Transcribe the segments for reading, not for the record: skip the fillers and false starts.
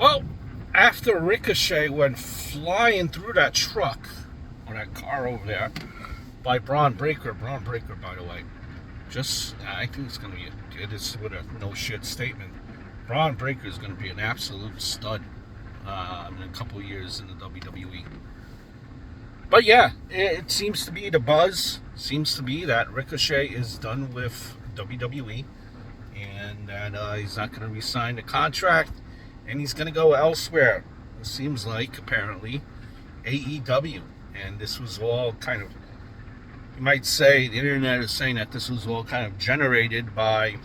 Well, after Ricochet went flying through that truck, or that car over there, by Braun Breaker, by the way, I think it's going to be, it is with a no shit statement. Braun Breaker is going to be an absolute stud in a couple of years in the WWE. But yeah, it seems to be the buzz, seems to be that Ricochet is done with WWE and that he's not going to re-sign the contract and he's going to go elsewhere. It seems like, apparently, AEW. And this was all kind of, you might say, the internet is saying that this was all kind of generated by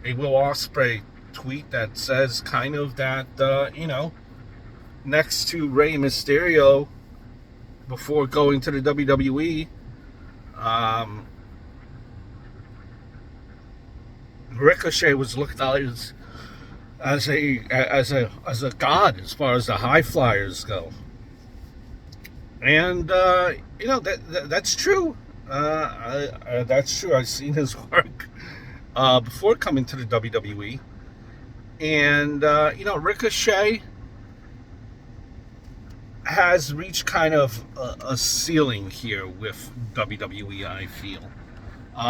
a Will Ospreay tweet that says kind of that, next to Rey Mysterio, before going to the WWE, Ricochet was looked at as a god as far as the high flyers go, and that's true. That's true. I've seen his work before coming to the WWE, and Ricochet has reached kind of a ceiling here with WWE, I feel.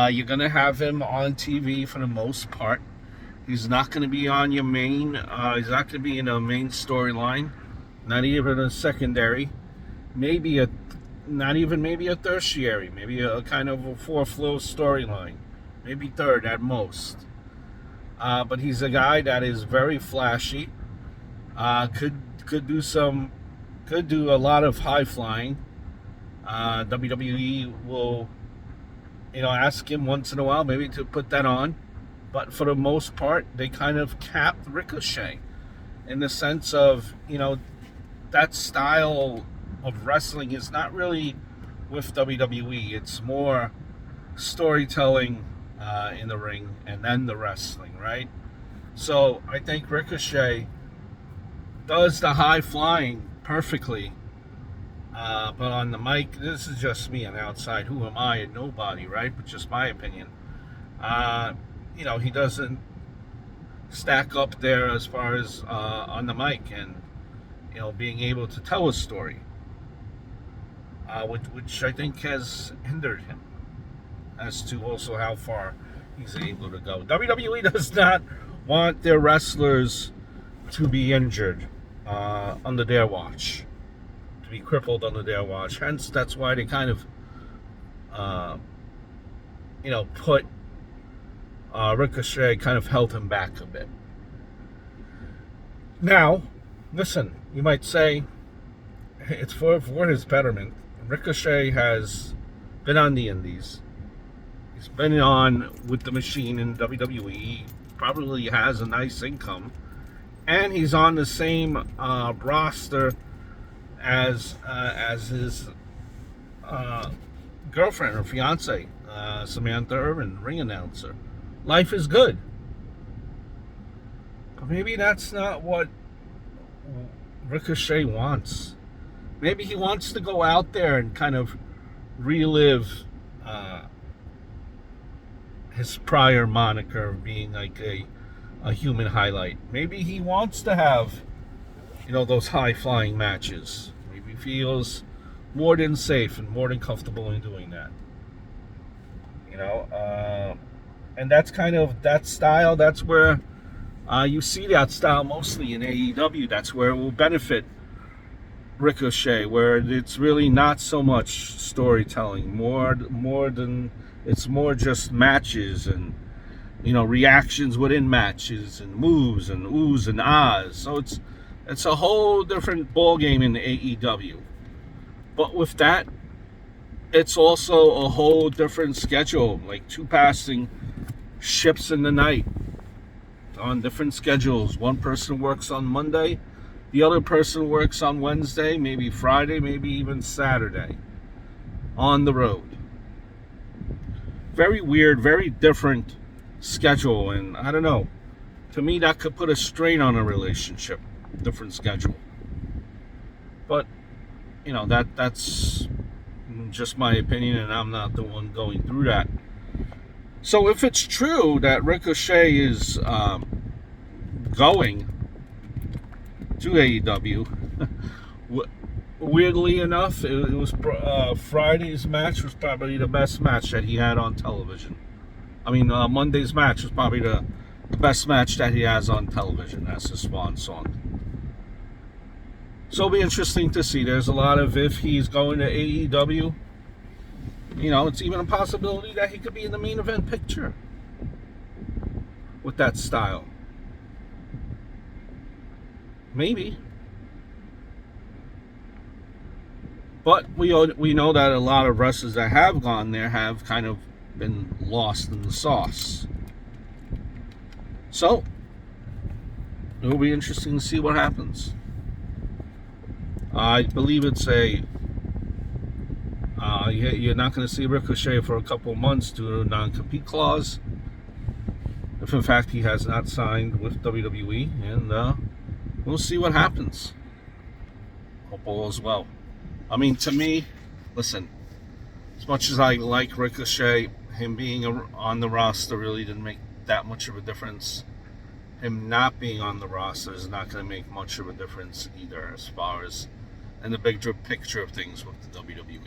You're going to have him on TV for the most part. He's not going to be on your main, he's not going to be in a main storyline, not even a secondary, maybe a tertiary, maybe a kind of a fourth flow storyline, maybe third at most. But he's a guy that is very flashy, could do a lot of high flying. WWE will, ask him once in a while maybe to put that on. But for the most part, they kind of capped Ricochet in the sense of, that style of wrestling is not really with WWE. It's more storytelling in the ring and then the wrestling, right? So I think Ricochet does the high flying perfectly, but on the mic, this is just me on the outside. Who am I? And nobody, right? But just my opinion. He doesn't stack up there as far as on the mic and being able to tell a story, which I think has hindered him as to also how far he's able to go. WWE does not want their wrestlers to be injured under their watch, to be crippled under their watch. Hence, that's why they kind of, put Ricochet, kind of held him back a bit. Now, listen, you might say it's for his betterment. Ricochet has been on the Indies. He's been on with the machine in WWE. He probably has a nice income. And he's on the same roster as his girlfriend or fiance, Samantha Irvin, ring announcer. Life is good. But maybe that's not what Ricochet wants. Maybe he wants to go out there and kind of relive his prior moniker of being like a human highlight. Maybe he wants to have, those high-flying matches. Maybe he feels more than safe and more than comfortable in doing that. And that's kind of that style. That's where you see that style mostly in AEW. That's where it will benefit Ricochet, where it's really not so much storytelling, more than it's more just matches and reactions within matches and moves and oohs and ahs. So it's a whole different ball game in AEW. But with that, it's also a whole different schedule, like two passing ships in the night on different schedules. One person works on Monday, the other person works on Wednesday, maybe Friday, maybe even Saturday on the road. Very weird, very different schedule, and I don't know, to me that could put a strain on a relationship, different schedule. But that's just my opinion, and I'm not the one going through that. So if it's true that Ricochet is going to AEW. Weirdly enough, it was Friday's match was probably the best match that he had on television. I mean, Monday's match was probably the best match that he has on television. That's his swan song. So it'll be interesting to see. There's a lot of, if he's going to AEW, you know, it's even a possibility that he could be in the main event picture with that style. Maybe. But we know that a lot of wrestlers that have gone there have kind of been lost in the sauce. So, it will be interesting to see what happens. I believe it's you're not going to see Ricochet for a couple of months due to a non-compete clause. If in fact he has not signed with WWE, and we'll see what happens. Hope all is well. I mean, to me, listen, as much as I like Ricochet, him being on the roster really didn't make that much of a difference. Him not being on the roster is not going to make much of a difference either, as far as in the big picture of things with the WWE.